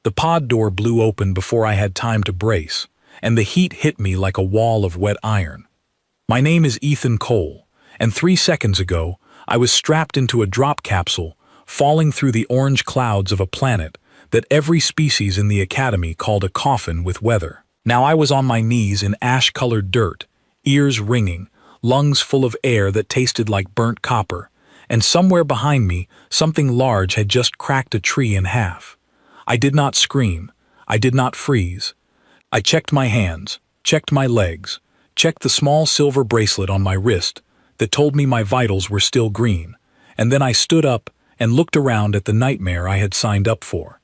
The pod door blew open before I had time to brace, and the heat hit me like a wall of wet iron. My name is Ethan Cole, and 3 seconds ago, I was strapped into a drop capsule, falling through the orange clouds of a planet that every species in the Academy called a coffin with weather. Now I was on my knees in ash-colored dirt, ears ringing, lungs full of air that tasted like burnt copper, and somewhere behind me, something large had just cracked a tree in half. I did not scream. I did not freeze. I checked my hands, checked my legs, checked the small silver bracelet on my wrist that told me my vitals were still green, and then I stood up and looked around at the nightmare I had signed up for.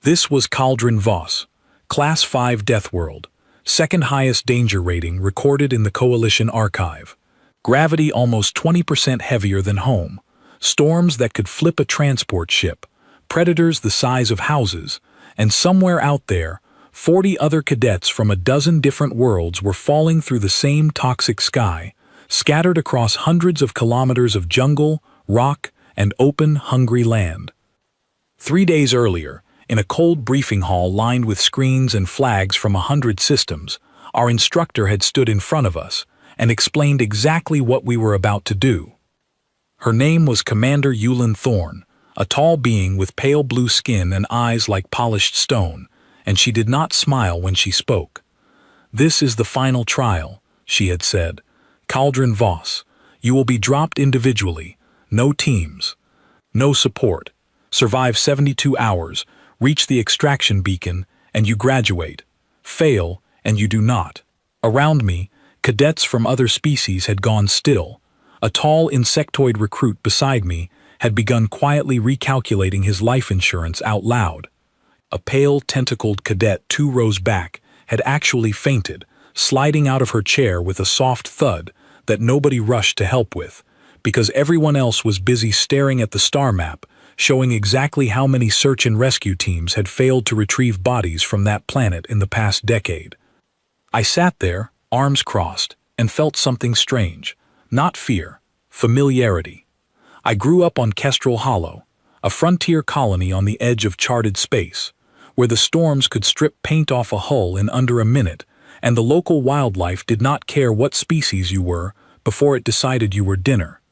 This was Cauldron Voss, Class 5 Deathworld, second highest danger rating recorded in the Coalition archive. Gravity almost 20% heavier than home, storms that could flip a transport ship, predators the size of houses, and somewhere out there, 40 other cadets from a dozen different worlds were falling through the same toxic sky, scattered across hundreds of kilometers of jungle, rock, and open, hungry land. 3 days earlier, in a cold briefing hall lined with screens and flags from 100 systems, our instructor had stood in front of us and explained exactly what we were about to do. Her name was Commander Yulin Thorne, a tall being with pale blue skin and eyes like polished stone, and she did not smile when she spoke. "This is the final trial," she had said. "Cauldron Voss, you will be dropped individually, no teams, no support, survive 72 hours, reach the extraction beacon, and you graduate. Fail, and you do not." Around me, cadets from other species had gone still. A tall insectoid recruit beside me had begun quietly recalculating his life insurance out loud. A pale, tentacled cadet 2 rows back had actually fainted, sliding out of her chair with a soft thud that nobody rushed to help with, because everyone else was busy staring at the star map, showing exactly how many search and rescue teams had failed to retrieve bodies from that planet in the past decade. I sat there, arms crossed, and felt something strange. Not fear, familiarity. I grew up on Kestrel Hollow, a frontier colony on the edge of charted space, where the storms could strip paint off a hull in under a minute, and the local wildlife did not care what species you were before it decided you were dinner.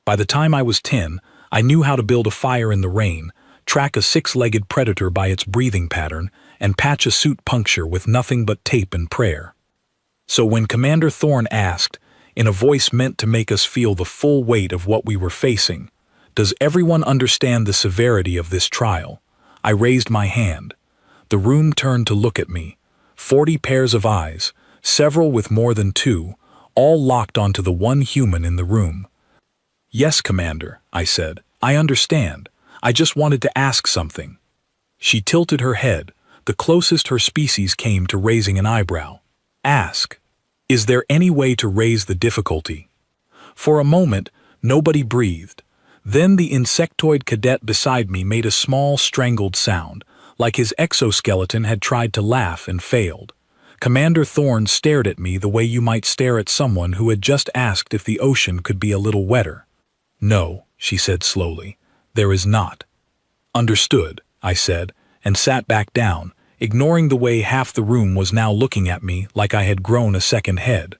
By the time I was 10, I knew how to build a fire in the rain, track a 6-legged predator by its breathing pattern, and patch a suit puncture with nothing but tape and prayer. So when Commander Thorne asked, in a voice meant to make us feel the full weight of what we were facing, "Does everyone understand the severity of this trial?" I raised my hand. The room turned to look at me. 40 pairs of eyes, several with more than 2, all locked onto the one human in the room. "Yes, Commander," I said. "I understand. I just wanted to ask something." She tilted her head, the closest her species came to raising an eyebrow. "Ask. Is there any way to raise the difficulty?" For a moment, nobody breathed. Then the insectoid cadet beside me made a small, strangled sound, like his exoskeleton had tried to laugh and failed. Commander Thorne stared at me the way you might stare at someone who had just asked if the ocean could be a little wetter. "No," she said slowly, "there is not." "Understood," I said, and sat back down, ignoring the way half the room was now looking at me like I had grown a second head.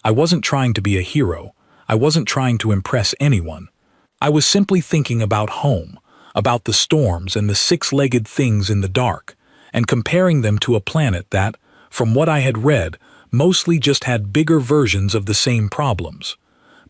I wasn't trying to be a hero. I wasn't trying to impress anyone. I was simply thinking about home, about the storms and the 6-legged things in the dark, and comparing them to a planet that, from what I had read, mostly just had bigger versions of the same problems.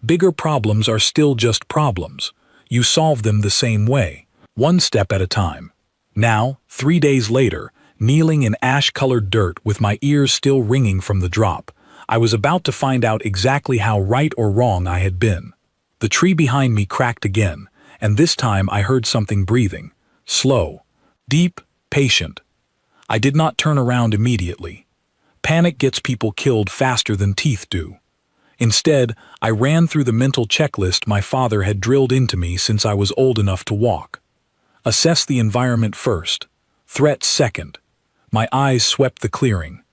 Bigger problems are still just problems. You solve them the same way, one step at a time. Now, 3 days later, kneeling in ash-colored dirt with my ears still ringing from the drop, I was about to find out exactly how right or wrong I had been. The tree behind me cracked again, and this time I heard something breathing. Slow, deep, patient. I did not turn around immediately. Panic gets people killed faster than teeth do. Instead, I ran through the mental checklist my father had drilled into me since I was old enough to walk. Assess the environment first. Threat second. My eyes swept the clearing.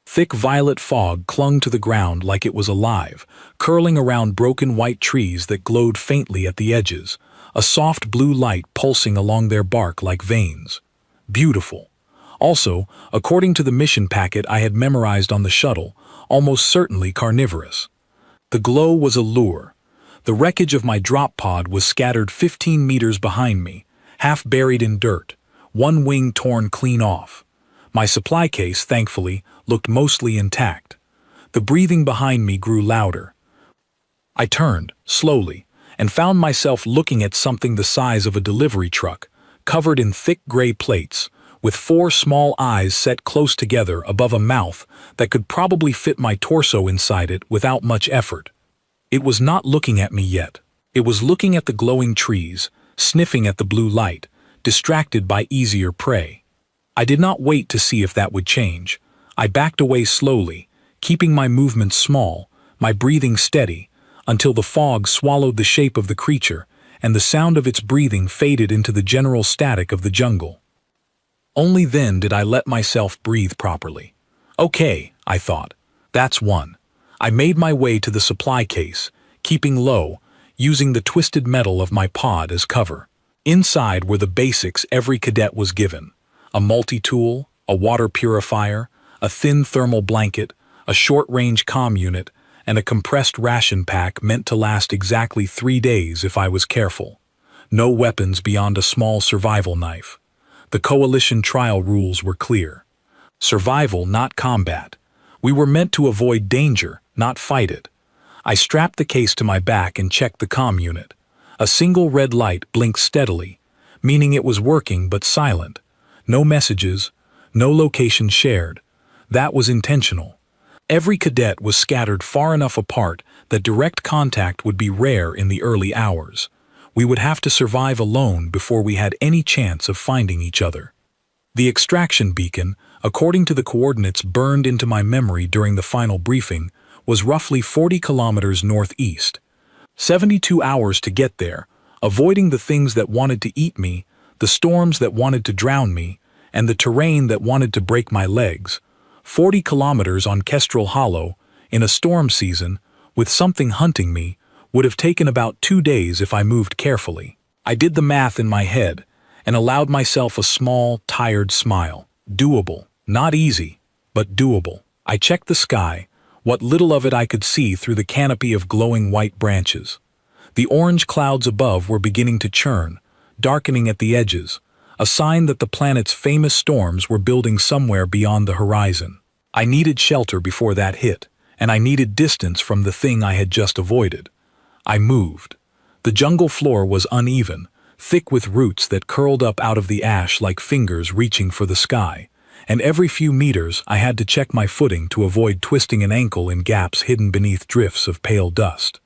Thick violet fog clung to the ground like it was alive, curling around broken white trees that glowed faintly at the edges, a soft blue light pulsing along their bark like veins. Beautiful. Also, according to the mission packet I had memorized on the shuttle, almost certainly carnivorous. The glow was a lure. The wreckage of my drop pod was scattered 15 meters behind me, half buried in dirt, one wing torn clean off. My supply case, thankfully, looked mostly intact. The breathing behind me grew louder. I turned, slowly, and found myself looking at something the size of a delivery truck, covered in thick gray plates, with 4 small eyes set close together above a mouth that could probably fit my torso inside it without much effort. It was not looking at me yet. It was looking at the glowing trees, sniffing at the blue light, distracted by easier prey. I did not wait to see if that would change. I backed away slowly, keeping my movements small, my breathing steady, until the fog swallowed the shape of the creature and the sound of its breathing faded into the general static of the jungle. Only then did I let myself breathe properly. Okay, I thought. That's one. I made my way to the supply case, keeping low, using the twisted metal of my pod as cover. Inside were the basics every cadet was given: a multi-tool, a water purifier, a thin thermal blanket, a short-range comm unit, and a compressed ration pack meant to last exactly 3 days if I was careful. No weapons beyond a small survival knife. The coalition trial rules were clear. Survival, not combat. We were meant to avoid danger, not fight it. I strapped the case to my back and checked the comm unit. A single red light blinked steadily, meaning it was working but silent. No messages, no location shared. That was intentional. Every cadet was scattered far enough apart that direct contact would be rare in the early hours. We would have to survive alone before we had any chance of finding each other. The extraction beacon, according to the coordinates burned into my memory during the final briefing, was roughly 40 kilometers northeast. 72 hours to get there, avoiding the things that wanted to eat me, the storms that wanted to drown me, and the terrain that wanted to break my legs. 40 kilometers on Kestrel Hollow, in a storm season, with something hunting me, would have taken about 2 days if I moved carefully. I did the math in my head, and allowed myself a small, tired smile. Doable. Not easy, but doable. I checked the sky, what little of it I could see through the canopy of glowing white branches. The orange clouds above were beginning to churn, darkening at the edges, a sign that the planet's famous storms were building somewhere beyond the horizon. I needed shelter before that hit, and I needed distance from the thing I had just avoided. I moved. The jungle floor was uneven, thick with roots that curled up out of the ash like fingers reaching for the sky, and every few meters I had to check my footing to avoid twisting an ankle in gaps hidden beneath drifts of pale dust.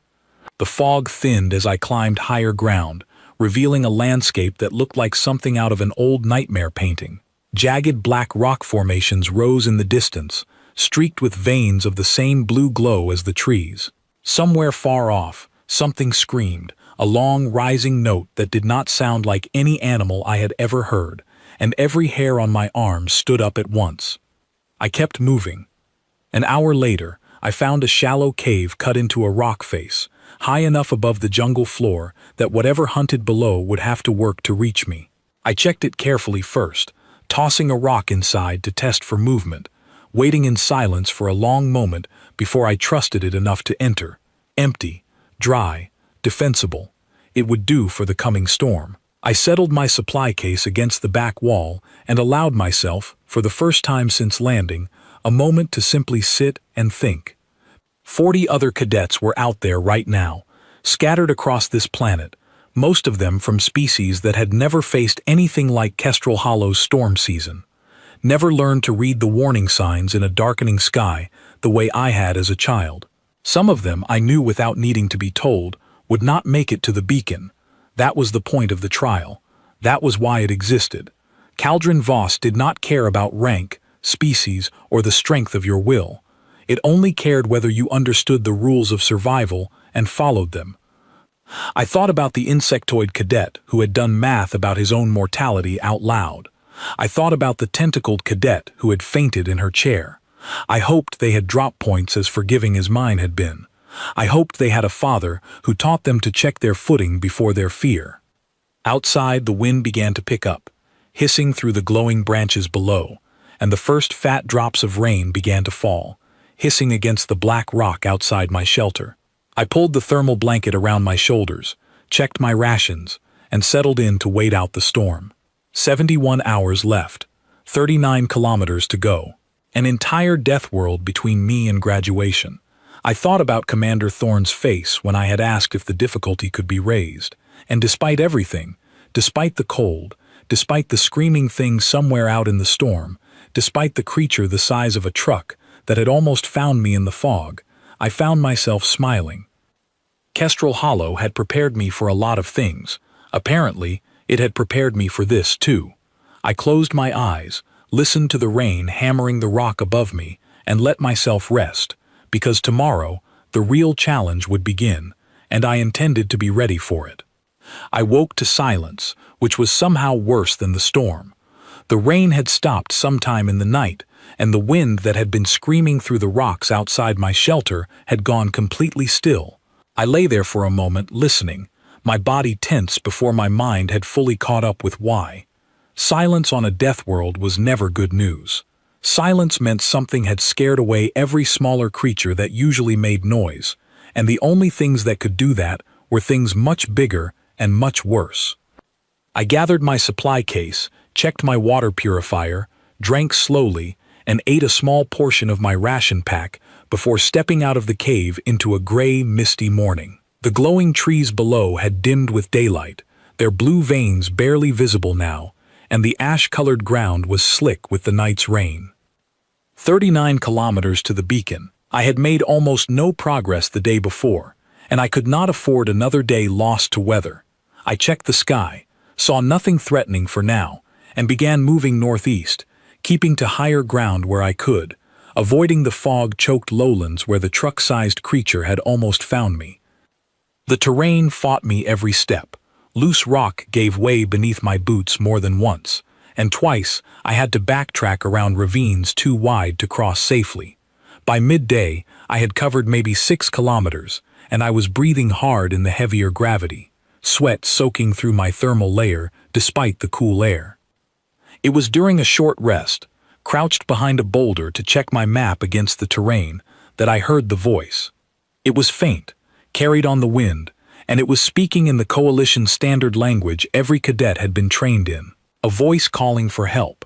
The fog thinned as I climbed higher ground, revealing a landscape that looked like something out of an old nightmare painting. Jagged black rock formations rose in the distance, streaked with veins of the same blue glow as the trees. Somewhere far off, something screamed, a long rising note that did not sound like any animal I had ever heard, and every hair on my arm stood up at once. I kept moving. An hour later, I found a shallow cave cut into a rock face, high enough above the jungle floor that whatever hunted below would have to work to reach me. I checked it carefully first, tossing a rock inside to test for movement, waiting in silence for a long moment before I trusted it enough to enter. Empty, dry, defensible. It would do for the coming storm. I settled my supply case against the back wall and allowed myself, for the first time since landing, a moment to simply sit and think. 40 other cadets were out there right now, scattered across this planet, most of them from species that had never faced anything like Kestrel Hollow's storm season, never learned to read the warning signs in a darkening sky the way I had as a child. Some of them, I knew without needing to be told, would not make it to the beacon. That was the point of the trial. That was why it existed. Caldron Voss did not care about rank, species, or the strength of your will. It only cared whether you understood the rules of survival and followed them. I thought about the insectoid cadet who had done math about his own mortality out loud. I thought about the tentacled cadet who had fainted in her chair. I hoped they had drop points as forgiving as mine had been. I hoped they had a father who taught them to check their footing before their fear. Outside, the wind began to pick up. hissing through the glowing branches below, and the first fat drops of rain began to fall, hissing against the black rock outside my shelter. I pulled the thermal blanket around my shoulders, checked my rations, and settled in to wait out the storm. 71 hours left, 39 kilometers to go. An entire Deathworld between me and graduation. I thought about Commander Thorne's face when I had asked if the difficulty could be raised, and despite everything, despite the cold, despite the screaming thing somewhere out in the storm, despite the creature the size of a truck that had almost found me in the fog, I found myself smiling. Kestrel Hollow had prepared me for a lot of things. Apparently, it had prepared me for this too. I closed my eyes, listened to the rain hammering the rock above me, and let myself rest, because tomorrow the real challenge would begin, and I intended to be ready for it. I woke to silence, which was somehow worse than the storm. The rain had stopped sometime in the night, and the wind that had been screaming through the rocks outside my shelter had gone completely still. I lay there for a moment listening, my body tense before my mind had fully caught up with why. Silence on a Deathworld was never good news. Silence meant something had scared away every smaller creature that usually made noise, and the only things that could do that were things much bigger and much worse. I gathered my supply case, checked my water purifier, drank slowly, and ate a small portion of my ration pack before stepping out of the cave into a gray, misty morning. The glowing trees below had dimmed with daylight, their blue veins barely visible now, and the ash-colored ground was slick with the night's rain. 39 kilometers to the beacon. I had made almost no progress the day before, and I could not afford another day lost to weather. I checked the sky, saw nothing threatening for now, and began moving northeast, keeping to higher ground where I could, avoiding the fog-choked lowlands where the truck-sized creature had almost found me. The terrain fought me every step. Loose rock gave way beneath my boots more than once, and twice I had to backtrack around ravines too wide to cross safely. By midday, I had covered maybe 6 kilometers, and I was breathing hard in the heavier gravity, sweat soaking through my thermal layer despite the cool air. It was during a short rest, crouched behind a boulder to check my map against the terrain, that I heard the voice. It was faint, carried on the wind, and it was speaking in the Coalition standard language every cadet had been trained in, a voice calling for help.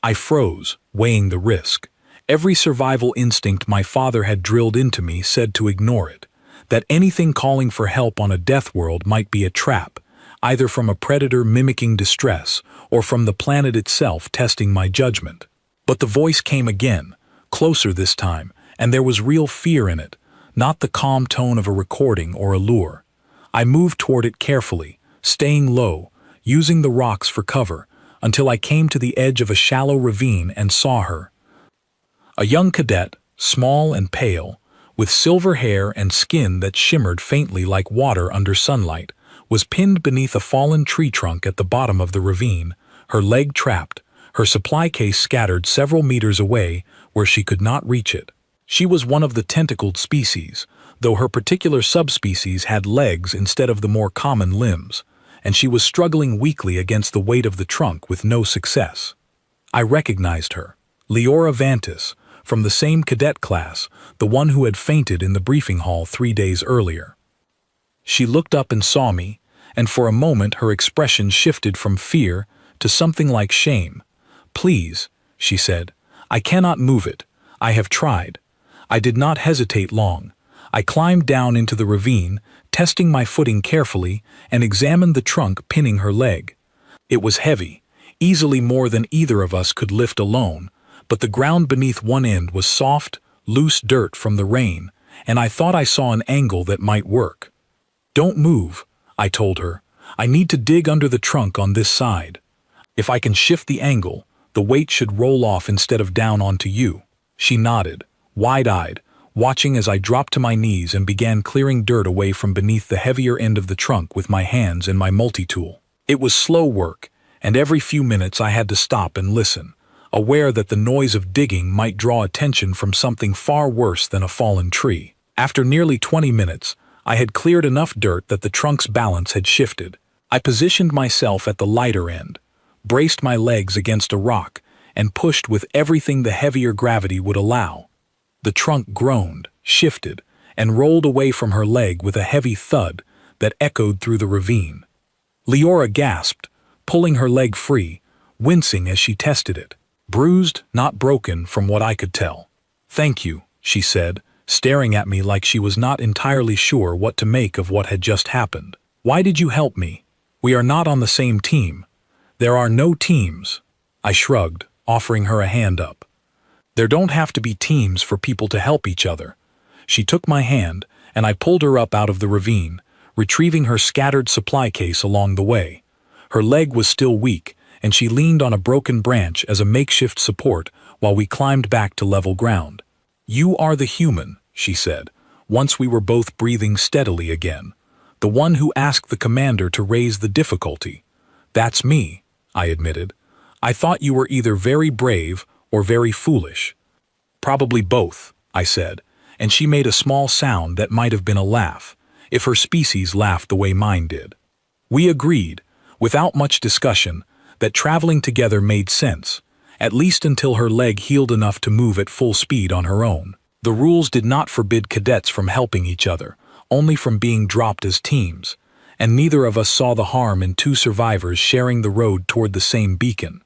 I froze, weighing the risk. Every survival instinct my father had drilled into me said to ignore it, that anything calling for help on a Deathworld might be a trap, either from a predator mimicking distress or from the planet itself testing my judgment. But the voice came again, closer this time, and there was real fear in it, not the calm tone of a recording or a lure. I moved toward it carefully, staying low, using the rocks for cover, until I came to the edge of a shallow ravine and saw her. A young cadet, small and pale, with silver hair and skin that shimmered faintly like water under sunlight, was pinned beneath a fallen tree trunk at the bottom of the ravine, her leg trapped, her supply case scattered several meters away where she could not reach it. She was one of the tentacled species, though her particular subspecies had legs instead of the more common limbs, and she was struggling weakly against the weight of the trunk with no success. I recognized her, Leora Vantis, from the same cadet class, the one who had fainted in the briefing hall 3 days earlier. She looked up and saw me, and for a moment her expression shifted from fear to something like shame. "Please," she said, "I cannot move it. I have tried." I did not hesitate long. I climbed down into the ravine, testing my footing carefully, and examined the trunk pinning her leg. It was heavy, easily more than either of us could lift alone, but the ground beneath one end was soft, loose dirt from the rain, and I thought I saw an angle that might work. "Don't move," I told her. "I need to dig under the trunk on this side. If I can shift the angle, the weight should roll off instead of down onto you." She nodded, wide-eyed, watching as I dropped to my knees and began clearing dirt away from beneath the heavier end of the trunk with my hands and my multi-tool. It was slow work, and every few minutes I had to stop and listen, aware that the noise of digging might draw attention from something far worse than a fallen tree. After nearly 20 minutes, I had cleared enough dirt that the trunk's balance had shifted. I positioned myself at the lighter end, braced my legs against a rock, and pushed with everything the heavier gravity would allow. The trunk groaned, shifted, and rolled away from her leg with a heavy thud that echoed through the ravine. Leora gasped, pulling her leg free, wincing as she tested it. Bruised, not broken from what I could tell. "Thank you," she said, staring at me like she was not entirely sure what to make of what had just happened. "Why did you help me? We are not on the same team." "There are no teams." I shrugged, offering her a hand up. "There don't have to be teams for people to help each other." She took my hand, and I pulled her up out of the ravine, retrieving her scattered supply case along the way. Her leg was still weak, and she leaned on a broken branch as a makeshift support while we climbed back to level ground. "You are the human," she said, once we were both breathing steadily again. "The one who asked the commander to raise the difficulty." "That's me," I admitted. "I thought you were either very brave or very foolish." "Probably both," I said, and she made a small sound that might have been a laugh, if her species laughed the way mine did. We agreed, without much discussion, that traveling together made sense, at least until her leg healed enough to move at full speed on her own. The rules did not forbid cadets from helping each other, only from being dropped as teams, and neither of us saw the harm in two survivors sharing the road toward the same beacon.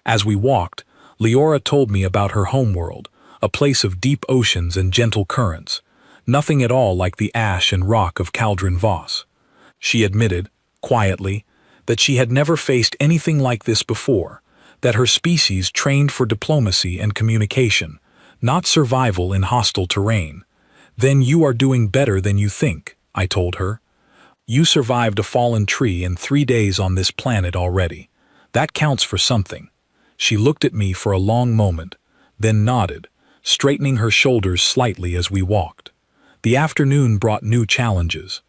As we walked, Leora told me about her homeworld, a place of deep oceans and gentle currents, nothing at all like the ash and rock of Caldron Voss. She admitted, quietly, that she had never faced anything like this before, that her species trained for diplomacy and communication, not survival in hostile terrain. "Then you are doing better than you think," I told her. "You survived a fallen tree in 3 days on this planet already. That counts for something." She looked at me for a long moment, then nodded, straightening her shoulders slightly as we walked. The afternoon brought new challenges.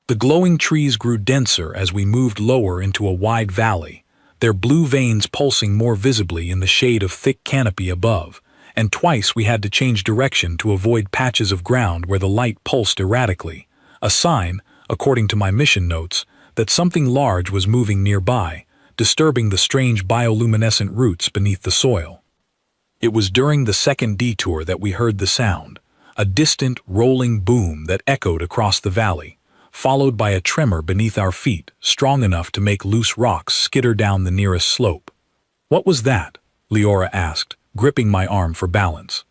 The glowing trees grew denser as we moved lower into a wide valley, their blue veins pulsing more visibly in the shade of thick canopy above, and twice we had to change direction to avoid patches of ground where the light pulsed erratically, a sign, according to my mission notes, that something large was moving nearby, disturbing the strange bioluminescent roots beneath the soil. It was during the second detour that we heard the sound, a distant, rolling boom that echoed across the valley, followed by a tremor beneath our feet, strong enough to make loose rocks skitter down the nearest slope. "What was that?" Leora asked, gripping my arm for balance.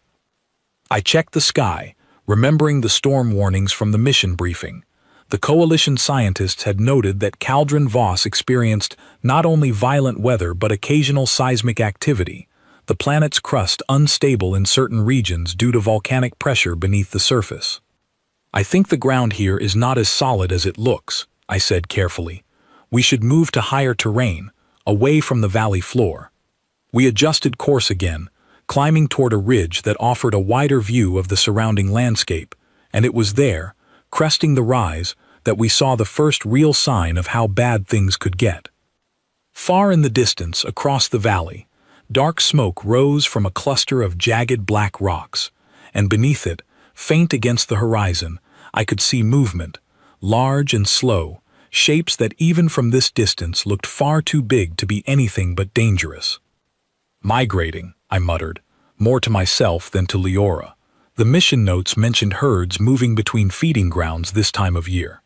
I checked the sky, remembering the storm warnings from the mission briefing. The Coalition scientists had noted that Caldron Voss experienced not only violent weather but occasional seismic activity, the planet's crust unstable in certain regions due to volcanic pressure beneath the surface. "I think the ground here is not as solid as it looks," I said carefully. "We should move to higher terrain, away from the valley floor." We adjusted course again, climbing toward a ridge that offered a wider view of the surrounding landscape, and it was there, cresting the rise, that we saw the first real sign of how bad things could get. Far in the distance, across the valley, dark smoke rose from a cluster of jagged black rocks, and beneath it, faint against the horizon, I could see movement, large and slow, shapes that even from this distance looked far too big to be anything but dangerous. "Migrating," I muttered, more to myself than to Leora. The mission notes mentioned herds moving between feeding grounds this time of year.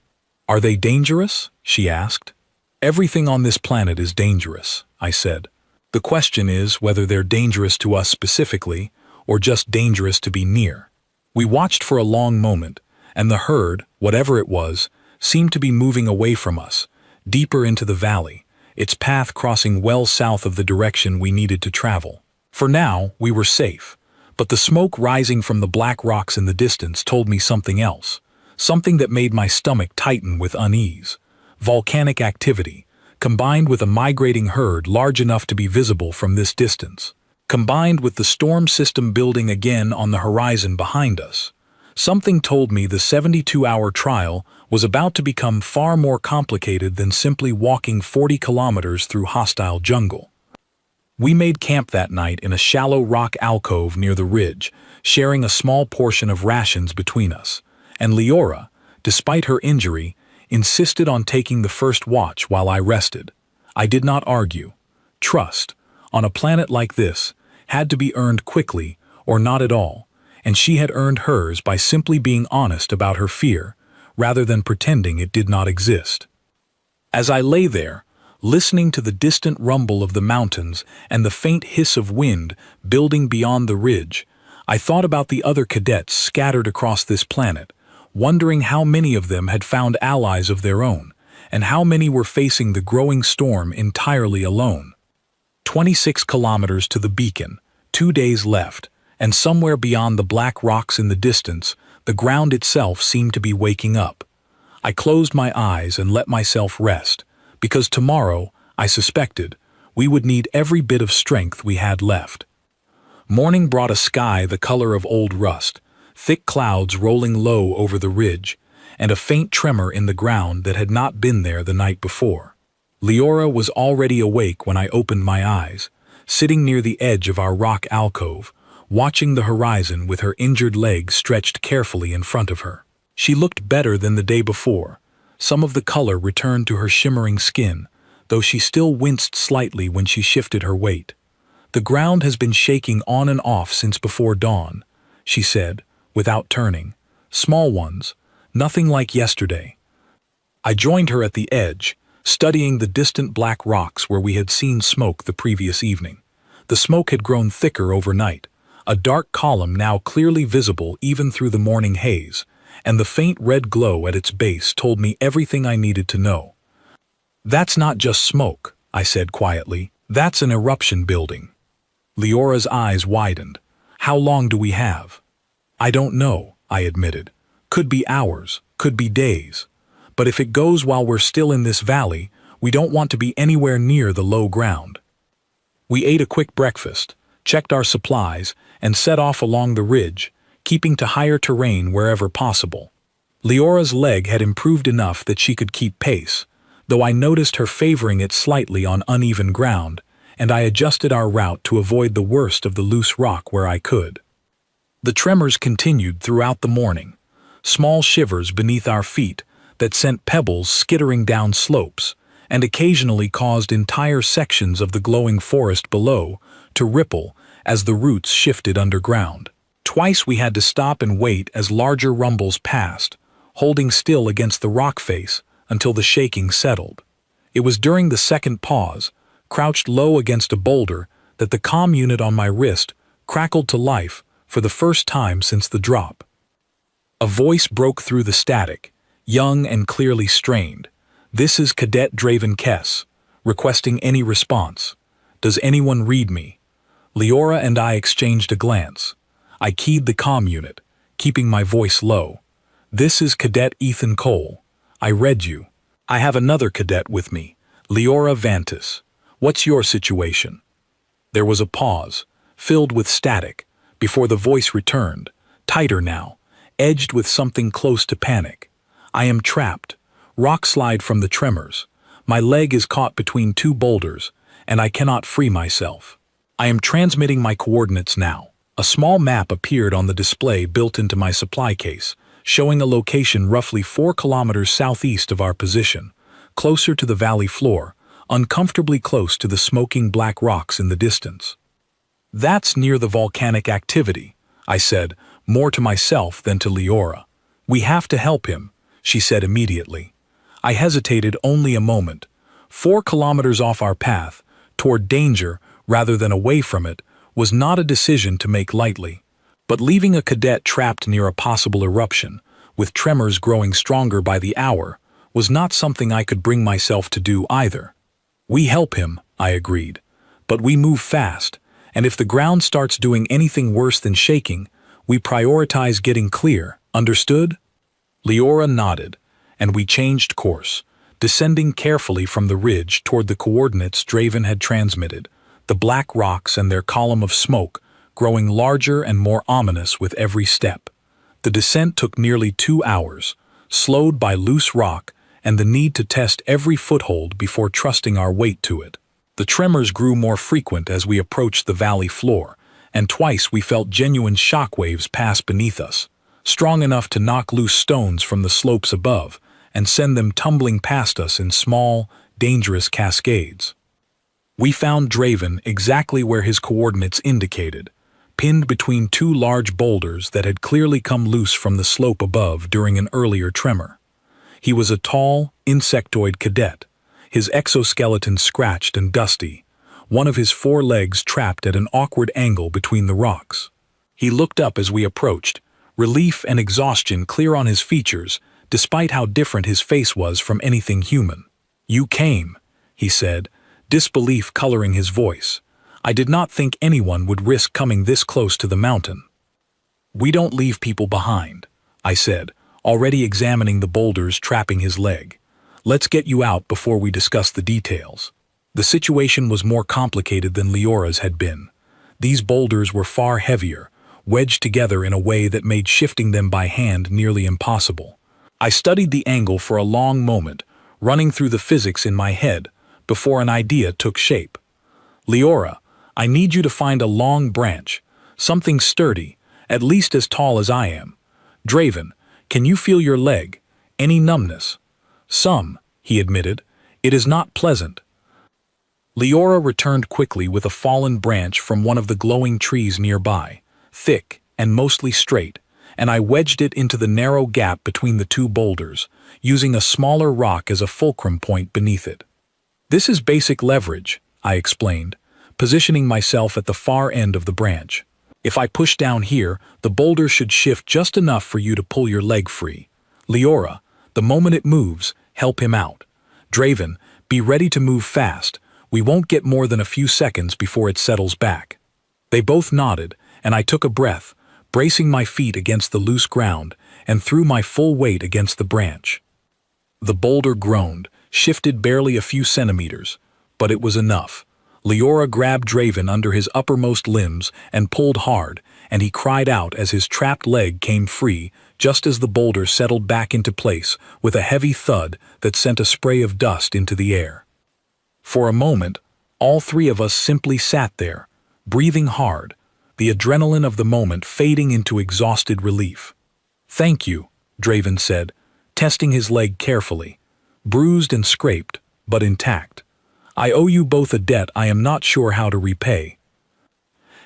"Are they dangerous?" she asked. "Everything on this planet is dangerous," I said. "The question is whether they're dangerous to us specifically, or just dangerous to be near." We watched for a long moment, and the herd, whatever it was, seemed to be moving away from us, deeper into the valley, its path crossing well south of the direction we needed to travel. For now, we were safe, but the smoke rising from the black rocks in the distance told me something else, something that made my stomach tighten with unease. Volcanic activity, combined with a migrating herd large enough to be visible from this distance, combined with the storm system building again on the horizon behind us. Something told me the 72-hour trial was about to become far more complicated than simply walking 40 kilometers through hostile jungle. We made camp that night in a shallow rock alcove near the ridge, sharing a small portion of rations between us, and Leora, despite her injury, insisted on taking the first watch while I rested. I did not argue. Trust, on a planet like this, had to be earned quickly or not at all, and she had earned hers by simply being honest about her fear, rather than pretending it did not exist. As I lay there, listening to the distant rumble of the mountains and the faint hiss of wind building beyond the ridge, I thought about the other cadets scattered across this planet, wondering how many of them had found allies of their own, and how many were facing the growing storm entirely alone. 26 kilometers to the beacon, 2 days left, and somewhere beyond the black rocks in the distance, the ground itself seemed to be waking up. I closed my eyes and let myself rest, because tomorrow, I suspected, we would need every bit of strength we had left. Morning brought a sky the color of old rust, thick clouds rolling low over the ridge, and a faint tremor in the ground that had not been there the night before. Leora was already awake when I opened my eyes, sitting near the edge of our rock alcove, watching the horizon with her injured leg stretched carefully in front of her. She looked better than the day before. Some of the color returned to her shimmering skin, though she still winced slightly when she shifted her weight. "The ground has been shaking on and off since before dawn," she said, without turning. "Small ones, nothing like yesterday." I joined her at the edge, studying the distant black rocks where we had seen smoke the previous evening. The smoke had grown thicker overnight, a dark column now clearly visible even through the morning haze, and the faint red glow at its base told me everything I needed to know. "That's not just smoke," I said quietly. "That's an eruption building." Leora's eyes widened. "How long do we have?" "I don't know," I admitted. "Could be hours, could be days. But if it goes while we're still in this valley, we don't want to be anywhere near the low ground." We ate a quick breakfast, checked our supplies, and set off along the ridge, keeping to higher terrain wherever possible. Leora's leg had improved enough that she could keep pace, though I noticed her favoring it slightly on uneven ground, and I adjusted our route to avoid the worst of the loose rock where I could. The tremors continued throughout the morning, small shivers beneath our feet that sent pebbles skittering down slopes, and occasionally caused entire sections of the glowing forest below to ripple as the roots shifted underground. Twice we had to stop and wait as larger rumbles passed, holding still against the rock face until the shaking settled. It was during the second pause, crouched low against a boulder, that the comm unit on my wrist crackled to life for the first time since the drop. A voice broke through the static, young and clearly strained. "This is Cadet Draven Kess, requesting any response. Does anyone read me?" Leora and I exchanged a glance. I keyed the comm unit, keeping my voice low. "This is Cadet Ethan Cole. I read you. I have another cadet with me, Leora Vantis. What's your situation?" There was a pause, filled with static, before the voice returned, tighter now, edged with something close to panic. "I am trapped. Rock slide from the tremors. My leg is caught between two boulders, and I cannot free myself. I am transmitting my coordinates now." A small map appeared on the display built into my supply case, showing a location roughly 4 kilometers southeast of our position, closer to the valley floor, uncomfortably close to the smoking black rocks in the distance. "That's near the volcanic activity," I said, more to myself than to Leora. "We have to help him," she said immediately. I hesitated only a moment. 4 kilometers off our path, toward danger rather than away from it, was not a decision to make lightly. But leaving a cadet trapped near a possible eruption, with tremors growing stronger by the hour, was not something I could bring myself to do either. "We help him," I agreed, "but we move fast, and if the ground starts doing anything worse than shaking, we prioritize getting clear, understood?" Leora nodded, and we changed course, descending carefully from the ridge toward the coordinates Draven had transmitted, the black rocks and their column of smoke growing larger and more ominous with every step. The descent took nearly 2 hours, slowed by loose rock and the need to test every foothold before trusting our weight to it. The tremors grew more frequent as we approached the valley floor, and twice we felt genuine shock waves pass beneath us, strong enough to knock loose stones from the slopes above and send them tumbling past us in small, dangerous cascades. We found Draven exactly where his coordinates indicated, pinned between two large boulders that had clearly come loose from the slope above during an earlier tremor. He was a tall, insectoid cadet, his exoskeleton scratched and dusty, one of his 4 legs trapped at an awkward angle between the rocks. He looked up as we approached, relief and exhaustion clear on his features, despite how different his face was from anything human. "You came," he said, disbelief coloring his voice. "I did not think anyone would risk coming this close to the mountain." "We don't leave people behind," I said, already examining the boulders trapping his leg. "Let's get you out before we discuss the details." The situation was more complicated than Leora's had been. These boulders were far heavier, wedged together in a way that made shifting them by hand nearly impossible. I studied the angle for a long moment, running through the physics in my head, before an idea took shape. "Leora, I need you to find a long branch, something sturdy, at least as tall as I am. Draven, can you feel your leg? Any numbness?" "Some," he admitted. "It is not pleasant." Leora returned quickly with a fallen branch from one of the glowing trees nearby, thick and mostly straight, and I wedged it into the narrow gap between the two boulders, using a smaller rock as a fulcrum point beneath it. "This is basic leverage," I explained, positioning myself at the far end of the branch. "If I push down here, the boulder should shift just enough for you to pull your leg free. Leora, the moment it moves, help him out. Draven, be ready to move fast. We won't get more than a few seconds before it settles back." They both nodded, and I took a breath, bracing my feet against the loose ground, and threw my full weight against the branch. The boulder groaned, shifted barely a few centimeters, but it was enough. Leora grabbed Draven under his uppermost limbs and pulled hard, and he cried out as his trapped leg came free, just as the boulder settled back into place with a heavy thud that sent a spray of dust into the air. For a moment, all 3 of us simply sat there, breathing hard, the adrenaline of the moment fading into exhausted relief. "Thank you," Draven said, testing his leg carefully. "Bruised and scraped, but intact. I owe you both a debt I am not sure how to repay."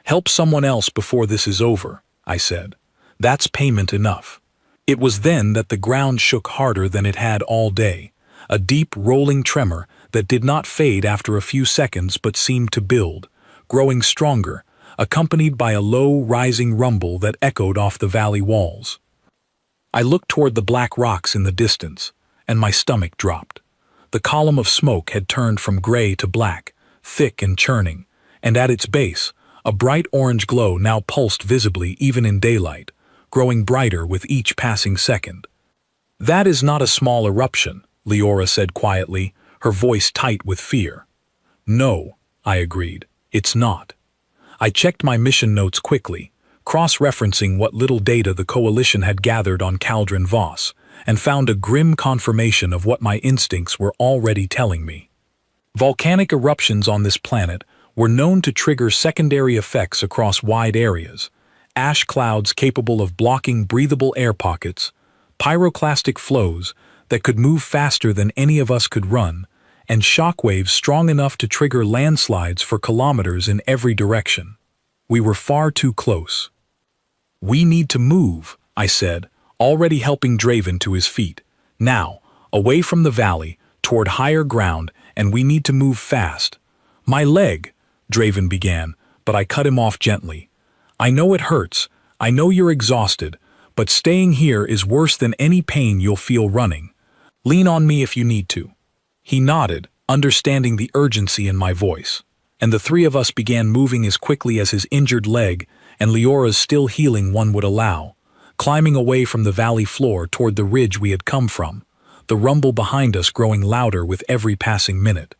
"Help someone else before this is over," I said. "That's payment enough." It was then that the ground shook harder than it had all day, a deep rolling tremor that did not fade after a few seconds but seemed to build, growing stronger, accompanied by a low, rising rumble that echoed off the valley walls. I looked toward the black rocks in the distance, and my stomach dropped. The column of smoke had turned from gray to black, thick and churning, and at its base, a bright orange glow now pulsed visibly even in daylight, growing brighter with each passing second. "That is not a small eruption," Leora said quietly, her voice tight with fear. "No," I agreed, "it's not." I checked my mission notes quickly, cross-referencing what little data the Coalition had gathered on Caldron Voss, and found a grim confirmation of what my instincts were already telling me. Volcanic eruptions on this planet were known to trigger secondary effects across wide areas: ash clouds capable of blocking breathable air pockets, pyroclastic flows that could move faster than any of us could run, and shockwaves strong enough to trigger landslides for kilometers in every direction. We were far too close. "We need to move," I said, already helping Draven to his feet. "Now, away from the valley, toward higher ground, and we need to move fast." "My leg," Draven began, but I cut him off gently. "I know it hurts, I know you're exhausted, but staying here is worse than any pain you'll feel running. Lean on me if you need to." He nodded, understanding the urgency in my voice, and the 3 of us began moving as quickly as his injured leg and Leora's still healing one would allow, climbing away from the valley floor toward the ridge we had come from, the rumble behind us growing louder with every passing minute.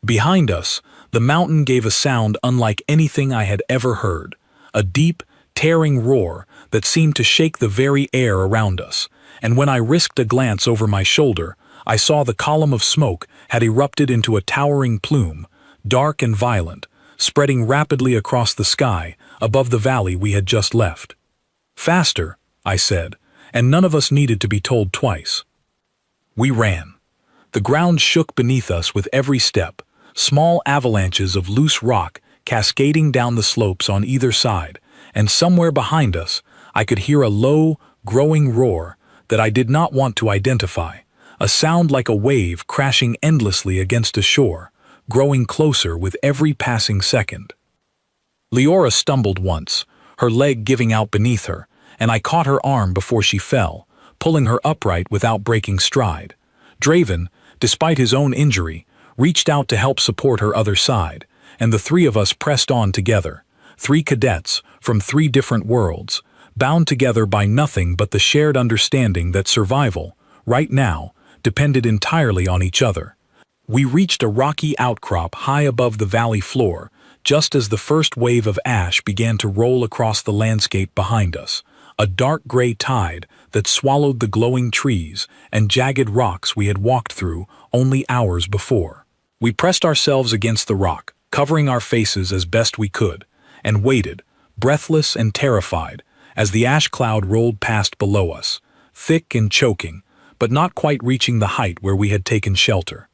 Behind us, the mountain gave a sound unlike anything I had ever heard, a deep, tearing roar that seemed to shake the very air around us, and when I risked a glance over my shoulder, I saw the column of smoke had erupted into a towering plume, dark and violent, spreading rapidly across the sky above the valley we had just left. "Faster," I said, and none of us needed to be told twice. We ran. The ground shook beneath us with every step, small avalanches of loose rock cascading down the slopes on either side, and somewhere behind us I could hear a low, growing roar that I did not want to identify, a sound like a wave crashing endlessly against a shore, growing closer with every passing second. Leora stumbled once, her leg giving out beneath her, and I caught her arm before she fell, pulling her upright without breaking stride. Draven, despite his own injury, reached out to help support her other side, and the three of us pressed on together, 3 cadets from 3 different worlds, bound together by nothing but the shared understanding that survival, right now, depended entirely on each other. We reached a rocky outcrop high above the valley floor, just as the first wave of ash began to roll across the landscape behind us, a dark gray tide that swallowed the glowing trees and jagged rocks we had walked through only hours before. We pressed ourselves against the rock, covering our faces as best we could, and waited, breathless and terrified, as the ash cloud rolled past below us, thick and choking, but not quite reaching the height where we had taken shelter.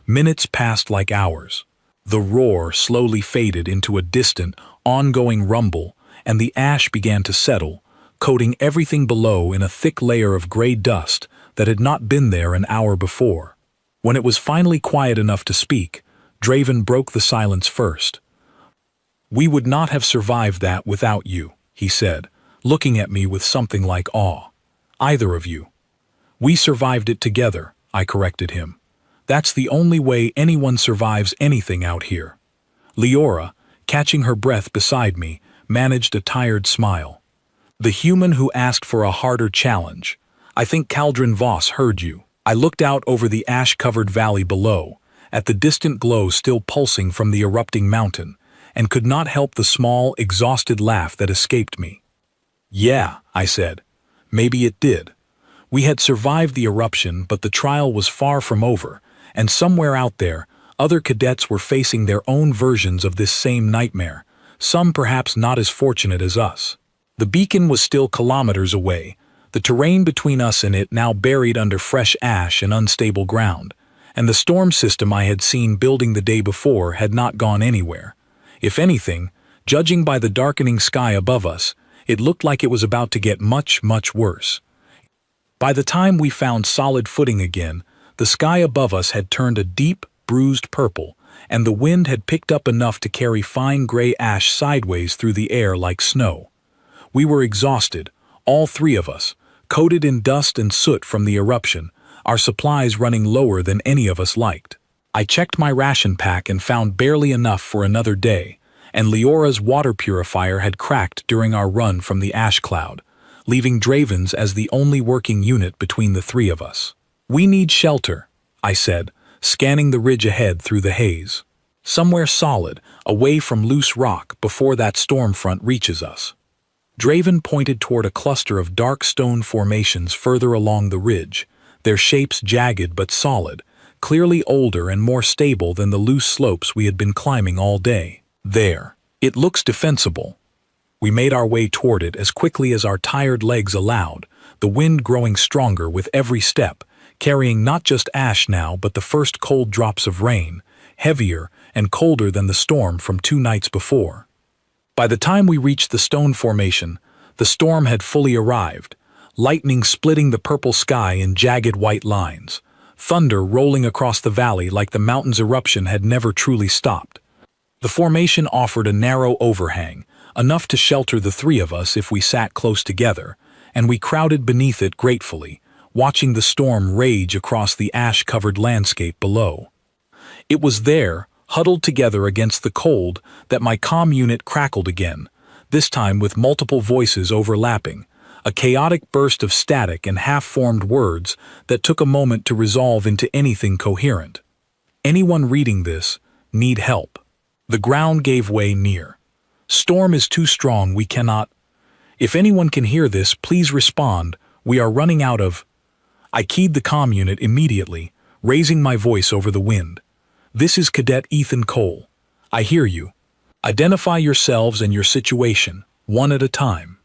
Minutes passed like hours. The roar slowly faded into a distant, ongoing rumble, and the ash began to settle, coating everything below in a thick layer of gray dust that had not been there an hour before. When it was finally quiet enough to speak, Draven broke the silence first. "We would not have survived that without you," he said, looking at me with something like awe. "Either of you." "We survived it together," I corrected him. "That's the only way anyone survives anything out here." Leora, catching her breath beside me, managed a tired smile. "The human who asked for a harder challenge. I think Caldron Voss heard you." I looked out over the ash-covered valley below, at the distant glow still pulsing from the erupting mountain, and could not help the small, exhausted laugh that escaped me. "Yeah," I said. "Maybe it did. We had survived the eruption, but the trial was far from over, and somewhere out there, other cadets were facing their own versions of this same nightmare, some perhaps not as fortunate as us." The beacon was still kilometers away, the terrain between us and it now buried under fresh ash and unstable ground, and the storm system I had seen building the day before had not gone anywhere. If anything, judging by the darkening sky above us, it looked like it was about to get much, much worse. By the time we found solid footing again, the sky above us had turned a deep, bruised purple, and the wind had picked up enough to carry fine gray ash sideways through the air like snow. We were exhausted, all 3 of us, coated in dust and soot from the eruption, our supplies running lower than any of us liked. I checked my ration pack and found barely enough for another day, and Leora's water purifier had cracked during our run from the ash cloud, leaving Draven's as the only working unit between the 3 of us. "We need shelter," I said, scanning the ridge ahead through the haze. "Somewhere solid, away from loose rock before that storm front reaches us." Draven pointed toward a cluster of dark stone formations further along the ridge, their shapes jagged but solid, clearly older and more stable than the loose slopes we had been climbing all day. "There. It looks defensible." We made our way toward it as quickly as our tired legs allowed, the wind growing stronger with every step, carrying not just ash now but the first cold drops of rain, heavier and colder than the storm from 2 nights before. By the time we reached the stone formation, the storm had fully arrived, lightning splitting the purple sky in jagged white lines, thunder rolling across the valley like the mountain's eruption had never truly stopped. The formation offered a narrow overhang, enough to shelter the 3 of us if we sat close together, and we crowded beneath it gratefully, watching the storm rage across the ash-covered landscape below. It was there, huddled together against the cold, that my comm unit crackled again, this time with multiple voices overlapping, a chaotic burst of static and half-formed words that took a moment to resolve into anything coherent. "Anyone reading this, need help. The ground gave way near. Storm is too strong, we cannot. If anyone can hear this, please respond, we are running out of..." I keyed the comm unit immediately, raising my voice over the wind. "This is Cadet Ethan Cole. I hear you. Identify yourselves and your situation, one at a time."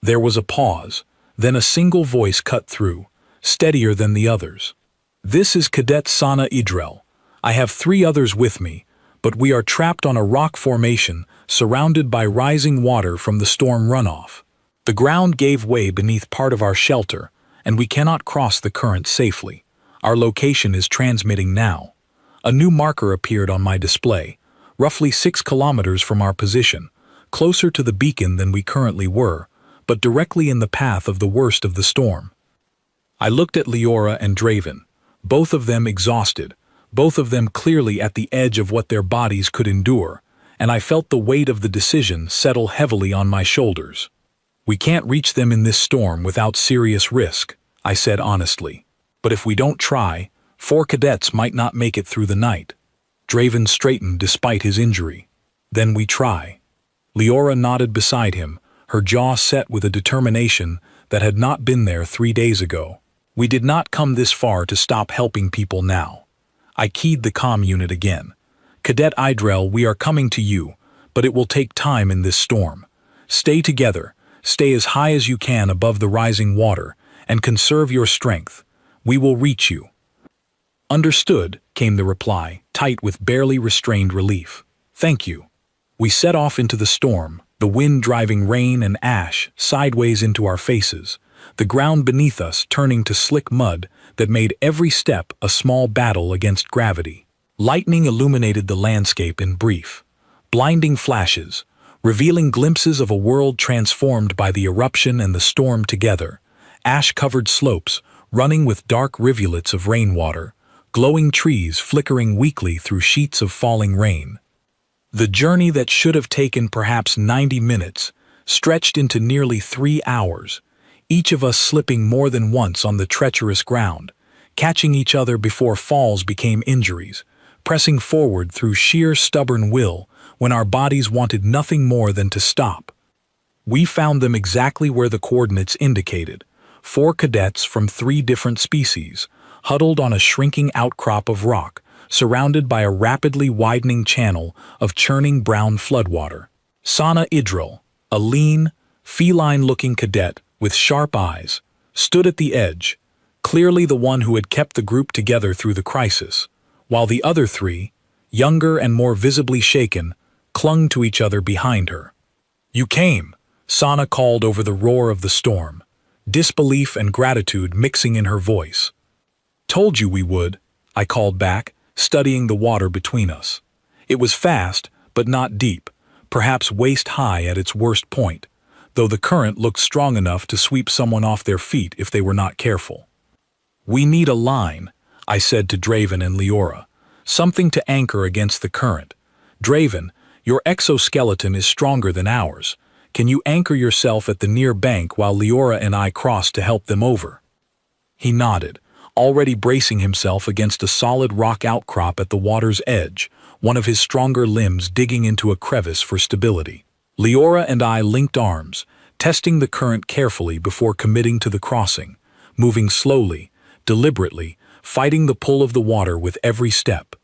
There was a pause, then a single voice cut through, steadier than the others. "This is Cadet Sana Idrel. I have 3 others with me, but we are trapped on a rock formation surrounded by rising water from the storm runoff. The ground gave way beneath part of our shelter, and we cannot cross the current safely. Our location is transmitting now. A new marker appeared on my display, roughly 6 kilometers from our position, closer to the beacon than we currently were, but directly in the path of the worst of the storm. I looked at Leora and Draven, both of them exhausted, both of them clearly at the edge of what their bodies could endure, and I felt the weight of the decision settle heavily on my shoulders. We can't reach them in this storm without serious risk, I said honestly. But if we don't try, 4 cadets might not make it through the night. Draven straightened despite his injury. Then we try. Leora nodded beside him, her jaw set with a determination that had not been there 3 days ago. We did not come this far to stop helping people now. I keyed the comm unit again. Cadet Idrel, we are coming to you, but it will take time in this storm. Stay together, stay as high as you can above the rising water, and conserve your strength. We will reach you. Understood, came the reply, tight with barely restrained relief. Thank you. We set off into the storm, the wind driving rain and ash sideways into our faces, the ground beneath us turning to slick mud that made every step a small battle against gravity. Lightning illuminated the landscape in brief. Blinding flashes, revealing glimpses of a world transformed by the eruption and the storm together. Ash-covered slopes, running with dark rivulets of rainwater, glowing trees flickering weakly through sheets of falling rain. The journey that should have taken perhaps 90 minutes stretched into nearly 3 hours, each of us slipping more than once on the treacherous ground, catching each other before falls became injuries, pressing forward through sheer stubborn will when our bodies wanted nothing more than to stop. We found them exactly where the coordinates indicated, 4 cadets from 3 different species, huddled on a shrinking outcrop of rock, surrounded by a rapidly widening channel of churning brown floodwater. Sana Idril, a lean, feline-looking cadet with sharp eyes, stood at the edge, clearly the one who had kept the group together through the crisis, while the other 3, younger and more visibly shaken, clung to each other behind her. "You came," Sana called over the roar of the storm, disbelief and gratitude mixing in her voice. "Told you we would," I called back, studying the water between us. It was fast, but not deep, perhaps waist-high at its worst point, though the current looked strong enough to sweep someone off their feet if they were not careful. "We need a line," I said to Draven and Leora, "something to anchor against the current. Draven, your exoskeleton is stronger than ours. Can you anchor yourself at the near bank while Leora and I cross to help them over?" He nodded, already bracing himself against a solid rock outcrop at the water's edge, one of his stronger limbs digging into a crevice for stability. Leora and I linked arms, testing the current carefully before committing to the crossing, moving slowly, deliberately, fighting the pull of the water with every step.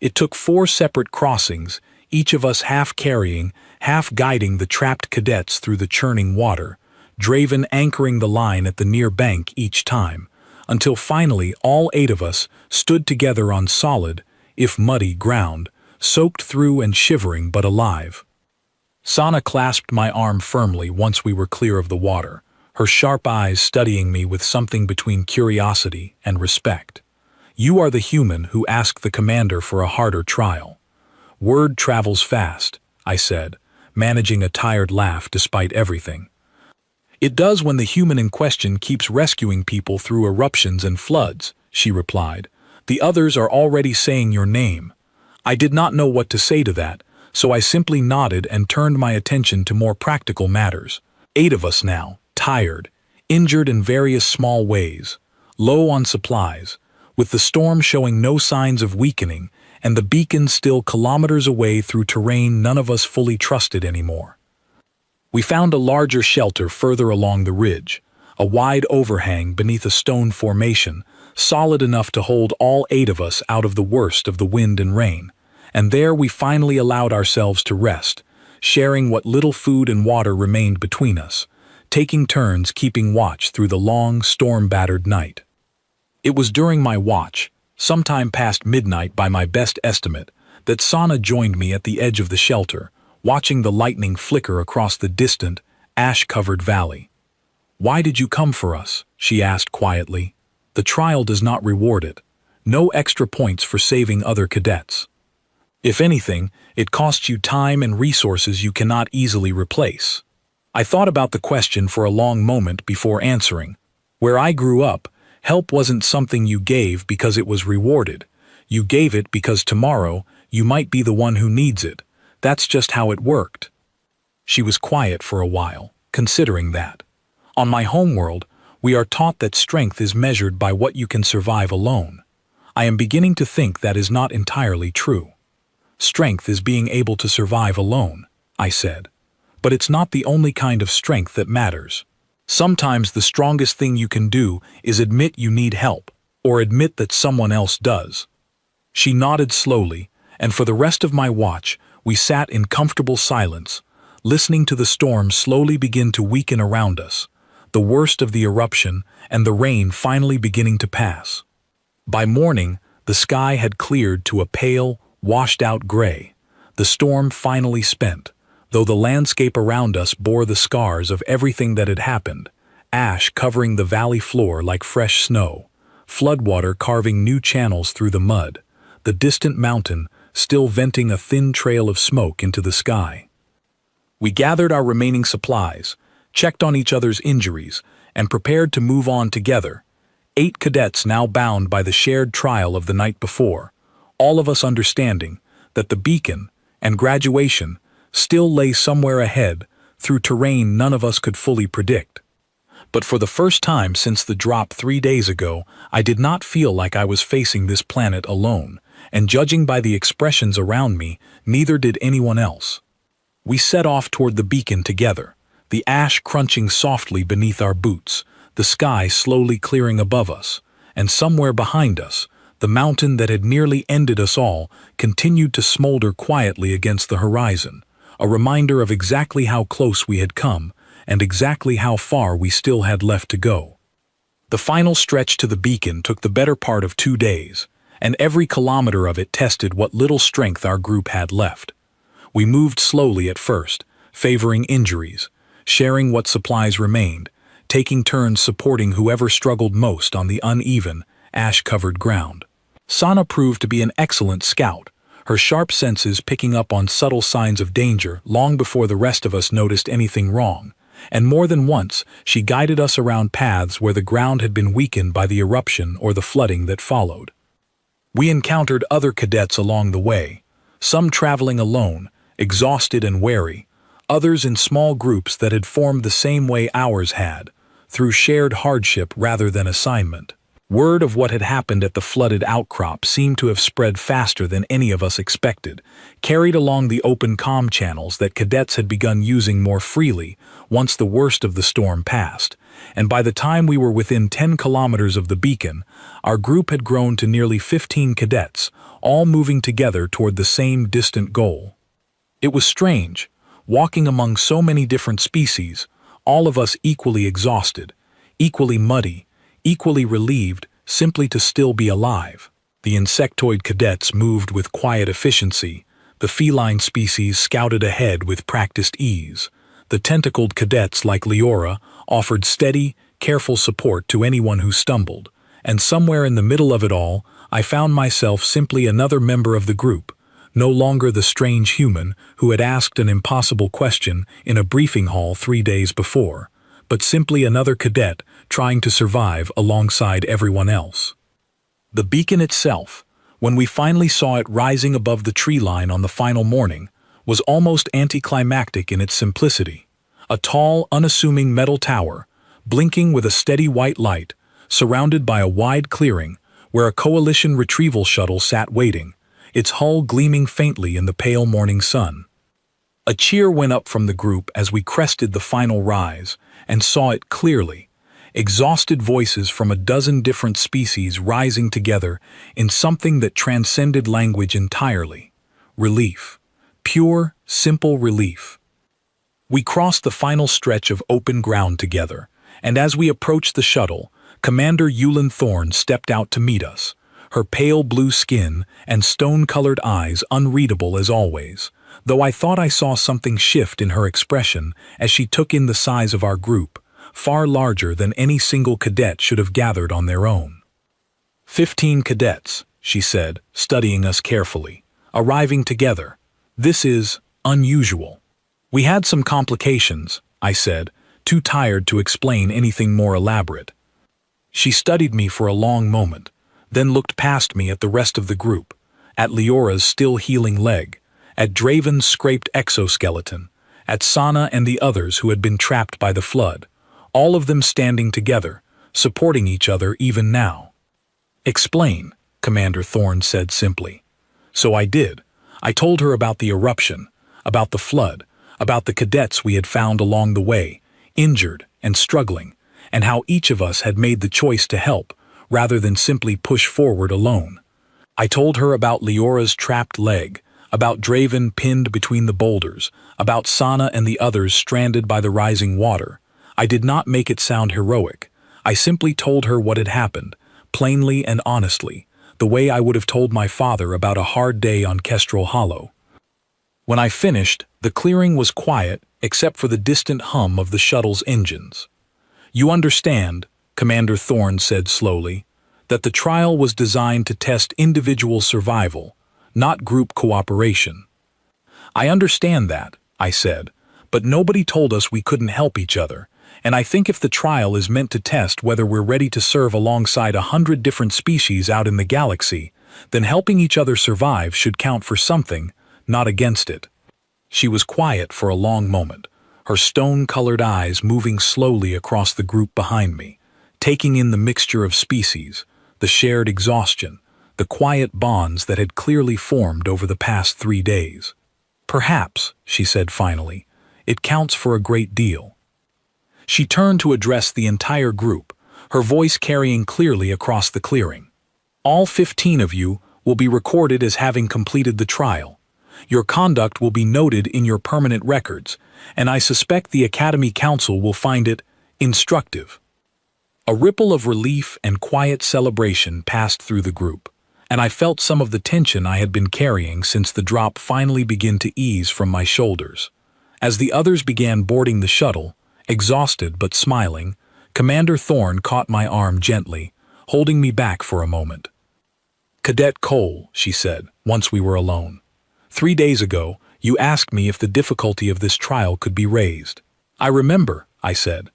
It took 4 separate crossings, each of us half carrying, half guiding the trapped cadets through the churning water, Draven anchoring the line at the near bank each time, until finally all 8 of us stood together on solid, if muddy, ground, soaked through and shivering but alive. Sana clasped my arm firmly once we were clear of the water, her sharp eyes studying me with something between curiosity and respect. "You are the human who asked the commander for a harder trial." "Word travels fast," I said, managing a tired laugh despite everything. "It does when the human in question keeps rescuing people through eruptions and floods," she replied. "The others are already saying your name." I did not know what to say to that, so I simply nodded and turned my attention to more practical matters. 8 of us now, tired, injured in various small ways, low on supplies, with the storm showing no signs of weakening and the beacon still kilometers away through terrain none of us fully trusted anymore. We found a larger shelter further along the ridge, a wide overhang beneath a stone formation, solid enough to hold all 8 of us out of the worst of the wind and rain, and there we finally allowed ourselves to rest, sharing what little food and water remained between us, taking turns keeping watch through the long, storm-battered night. It was during my watch, sometime past midnight by my best estimate, that Sana joined me at the edge of the shelter, watching the lightning flicker across the distant, ash-covered valley. "Why did you come for us?" she asked quietly. "The trial does not reward it. No extra points for saving other cadets. If anything, it costs you time and resources you cannot easily replace." I thought about the question for a long moment before answering. Where I grew up, help wasn't something you gave because it was rewarded. You gave it because tomorrow you might be the one who needs it. That's just how it worked. She was quiet for a while, considering that. On my homeworld, we are taught that strength is measured by what you can survive alone. I am beginning to think that is not entirely true. Strength is being able to survive alone, I said. But it's not the only kind of strength that matters. Sometimes the strongest thing you can do is admit you need help, or admit that someone else does. She nodded slowly, and for the rest of my watch, we sat in comfortable silence, listening to the storm slowly begin to weaken around us, the worst of the eruption and the rain finally beginning to pass. By morning, the sky had cleared to a pale, washed-out gray, the storm finally spent, though the landscape around us bore the scars of everything that had happened, ash covering the valley floor like fresh snow, floodwater carving new channels through the mud, the distant mountain still venting a thin trail of smoke into the sky. We gathered our remaining supplies, checked on each other's injuries, and prepared to move on together, 8 cadets now bound by the shared trial of the night before, all of us understanding that the beacon and graduation still lay somewhere ahead through terrain none of us could fully predict. But for the first time since the drop 3 days ago, I did not feel like I was facing this planet alone, and judging by the expressions around me, neither did anyone else. We set off toward the beacon together, the ash crunching softly beneath our boots, the sky slowly clearing above us, and somewhere behind us, the mountain that had nearly ended us all continued to smolder quietly against the horizon, a reminder of exactly how close we had come and exactly how far we still had left to go. The final stretch to the beacon took the better part of 2 days, and every kilometer of it tested what little strength our group had left. We moved slowly at first, favoring injuries, sharing what supplies remained, taking turns supporting whoever struggled most on the uneven, ash-covered ground. Sana proved to be an excellent scout, her sharp senses picking up on subtle signs of danger long before the rest of us noticed anything wrong, and more than once she guided us around paths where the ground had been weakened by the eruption or the flooding that followed. We encountered other cadets along the way, some traveling alone, exhausted and wary, others in small groups that had formed the same way ours had, through shared hardship rather than assignment. Word of what had happened at the flooded outcrop seemed to have spread faster than any of us expected, carried along the open comm channels that cadets had begun using more freely once the worst of the storm passed, and by the time we were within 10 kilometers of the beacon, our group had grown to nearly 15 cadets, all moving together toward the same distant goal. It was strange, walking among so many different species, all of us equally exhausted, equally muddy, equally relieved simply to still be alive. The insectoid cadets moved with quiet efficiency, the feline species scouted ahead with practiced ease. The tentacled cadets like Leora offered steady, careful support to anyone who stumbled, and somewhere in the middle of it all, I found myself simply another member of the group, no longer the strange human who had asked an impossible question in a briefing hall 3 days before, but simply another cadet trying to survive alongside everyone else. The beacon itself, when we finally saw it rising above the tree line on the final morning, was almost anticlimactic in its simplicity. A tall, unassuming metal tower, blinking with a steady white light, surrounded by a wide clearing where a coalition retrieval shuttle sat waiting, its hull gleaming faintly in the pale morning sun. A cheer went up from the group as we crested the final rise and saw it clearly, exhausted voices from a dozen different species rising together in something that transcended language entirely. Relief. Pure, simple relief. We crossed the final stretch of open ground together, and as we approached the shuttle, Commander Yulin Thorne stepped out to meet us, her pale blue skin and stone-colored eyes unreadable as always, though I thought I saw something shift in her expression as she took in the size of our group, far larger than any single cadet should have gathered on their own. 15 cadets, she said, studying us carefully, arriving together. This is unusual. We had some complications, I said, too tired to explain anything more elaborate. She studied me for a long moment, then looked past me at the rest of the group, at Leora's still healing leg, at Draven's scraped exoskeleton, at Sana and the others who had been trapped by the flood, all of them standing together, supporting each other even now. "Explain," Commander Thorne said simply. So I did. I told her about the eruption, about the flood, about the cadets we had found along the way, injured and struggling, and how each of us had made the choice to help, rather than simply push forward alone. I told her about Leora's trapped leg, about Draven pinned between the boulders, about Sana and the others stranded by the rising water. I did not make it sound heroic. I simply told her what had happened, plainly and honestly, the way I would have told my father about a hard day on Kestrel Hollow. When I finished, the clearing was quiet except for the distant hum of the shuttle's engines. "You understand," Commander Thorne said slowly, "that the trial was designed to test individual survival, not group cooperation." "I understand that," I said, "but nobody told us we couldn't help each other, and I think if the trial is meant to test whether we're ready to serve alongside 100 different species out in the galaxy, then helping each other survive should count for something, not against it." She was quiet for a long moment, her stone-colored eyes moving slowly across the group behind me, taking in the mixture of species, the shared exhaustion, the quiet bonds that had clearly formed over the past 3 days. "Perhaps," she said finally, "it counts for a great deal." She turned to address the entire group, her voice carrying clearly across the clearing. "All 15 of you will be recorded as having completed the trial. Your conduct will be noted in your permanent records, and I suspect the Academy Council will find it instructive." A ripple of relief and quiet celebration passed through the group, and I felt some of the tension I had been carrying since the drop finally began to ease from my shoulders. As the others began boarding the shuttle, exhausted but smiling, Commander Thorne caught my arm gently, holding me back for a moment. "Cadet Cole," she said, once we were alone, "3 days ago, you asked me if the difficulty of this trial could be raised." "I remember," I said.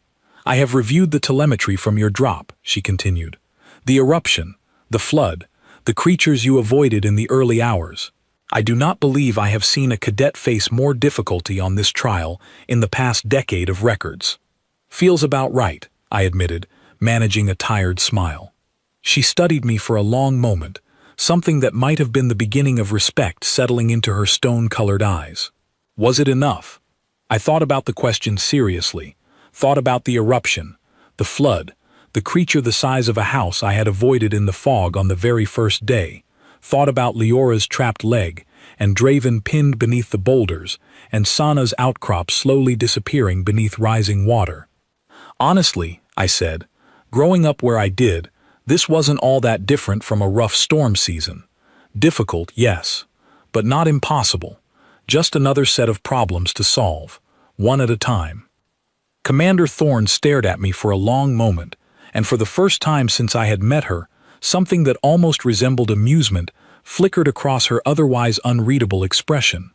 "I have reviewed the telemetry from your drop," she continued. "The eruption, the flood, the creatures you avoided in the early hours. I do not believe I have seen a cadet face more difficulty on this trial in the past decade of records." "Feels about right," I admitted, managing a tired smile. She studied me for a long moment, something that might have been the beginning of respect settling into her stone-colored eyes. Was it enough? I thought about the question seriously, thought about the eruption, the flood, the creature the size of a house I had avoided in the fog on the very first day, thought about Leora's trapped leg, and Draven pinned beneath the boulders, and Sana's outcrop slowly disappearing beneath rising water. "Honestly," I said, "growing up where I did, this wasn't all that different from a rough storm season. Difficult, yes, but not impossible. Just another set of problems to solve, one at a time." Commander Thorne stared at me for a long moment, and for the first time since I had met her, something that almost resembled amusement flickered across her otherwise unreadable expression.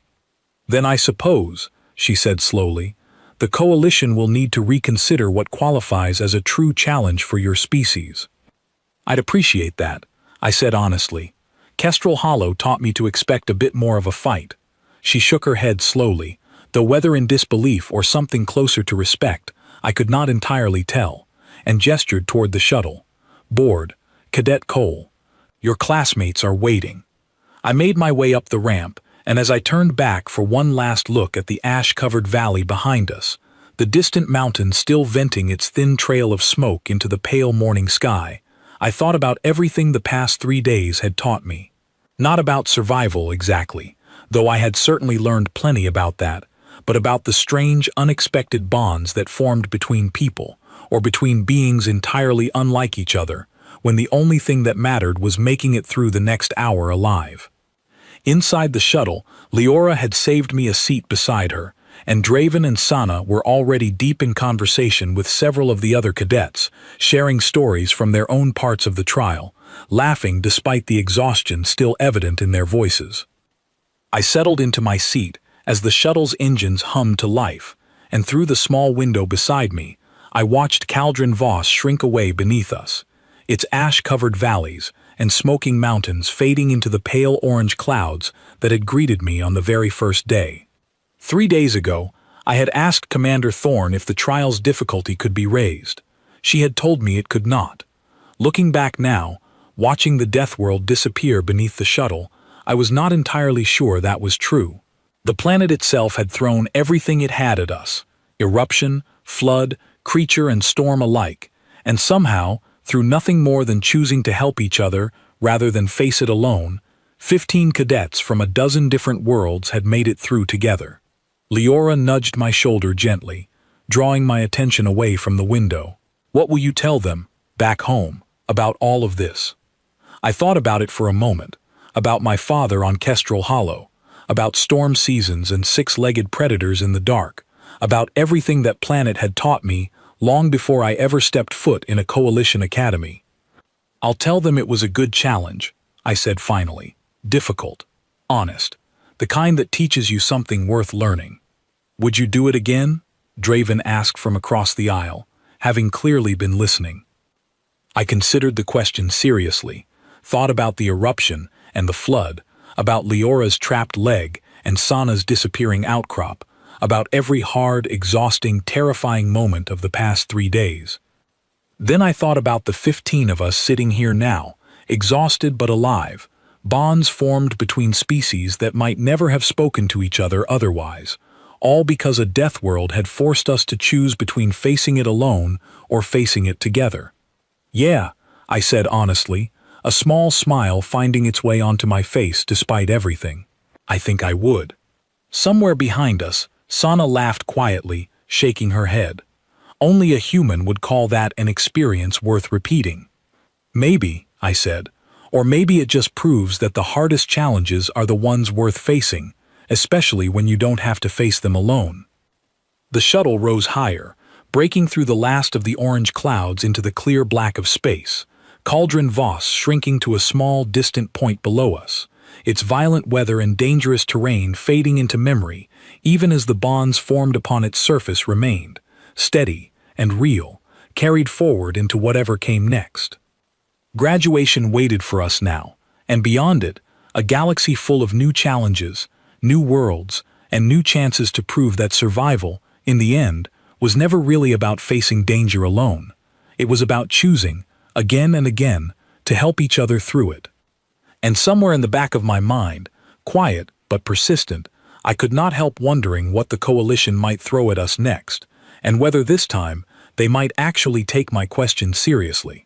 "Then I suppose," she said slowly, "the Coalition will need to reconsider what qualifies as a true challenge for your species." "I'd appreciate that," I said honestly. "Kestrel Hollow taught me to expect a bit more of a fight." She shook her head slowly, though whether in disbelief or something closer to respect, I could not entirely tell, and gestured toward the shuttle. "Board, Cadet Cole. Your classmates are waiting." I made my way up the ramp, and as I turned back for one last look at the ash-covered valley behind us, the distant mountain still venting its thin trail of smoke into the pale morning sky, I thought about everything the past 3 days had taught me. Not about survival exactly, though I had certainly learned plenty about that, but about the strange, unexpected bonds that formed between people, or between beings entirely unlike each other, when the only thing that mattered was making it through the next hour alive. Inside the shuttle, Leora had saved me a seat beside her, and Draven and Sana were already deep in conversation with several of the other cadets, sharing stories from their own parts of the trial, laughing despite the exhaustion still evident in their voices. I settled into my seat as the shuttle's engines hummed to life, and through the small window beside me, I watched Caldron Voss shrink away beneath us, its ash-covered valleys and smoking mountains fading into the pale orange clouds that had greeted me on the very first day. 3 days ago, I had asked Commander Thorne if the trial's difficulty could be raised. She had told me it could not. Looking back now, watching the Deathworld disappear beneath the shuttle, I was not entirely sure that was true. The planet itself had thrown everything it had at us, eruption, flood, creature and storm alike, and somehow, through nothing more than choosing to help each other rather than face it alone, 15 cadets from a dozen different worlds had made it through together. Leora nudged my shoulder gently, drawing my attention away from the window. What will you tell them, back home, about all of this? I thought about it for a moment, about my father on Kestrel Hollow, about storm seasons and six-legged predators in the dark, about everything that planet had taught me long before I ever stepped foot in a Coalition academy. I'll tell them it was a good challenge, I said finally. Difficult, honest, the kind that teaches you something worth learning. Would you do it again? Draven asked from across the aisle, having clearly been listening. I considered the question seriously, thought about the eruption and the flood, about Leora's trapped leg and Sana's disappearing outcrop, about every hard, exhausting, terrifying moment of the past 3 days. Then I thought about the 15 of us sitting here now, exhausted but alive, bonds formed between species that might never have spoken to each other otherwise, all because a Deathworld had forced us to choose between facing it alone or facing it together. Yeah, I said honestly, a small smile finding its way onto my face despite everything. I think I would. Somewhere behind us, Sana laughed quietly, shaking her head. Only a human would call that an experience worth repeating. Maybe, I said, or maybe it just proves that the hardest challenges are the ones worth facing, especially when you don't have to face them alone. The shuttle rose higher, breaking through the last of the orange clouds into the clear black of space, Caldron Voss shrinking to a small, distant point below us, its violent weather and dangerous terrain fading into memory, even as the bonds formed upon its surface remained, steady and real, carried forward into whatever came next. Graduation waited for us now, and beyond it, a galaxy full of new challenges, new worlds, and new chances to prove that survival, in the end, was never really about facing danger alone. It was about choosing, again and again, to help each other through it. And somewhere in the back of my mind, quiet but persistent, I could not help wondering what the Coalition might throw at us next, and whether this time they might actually take my question seriously.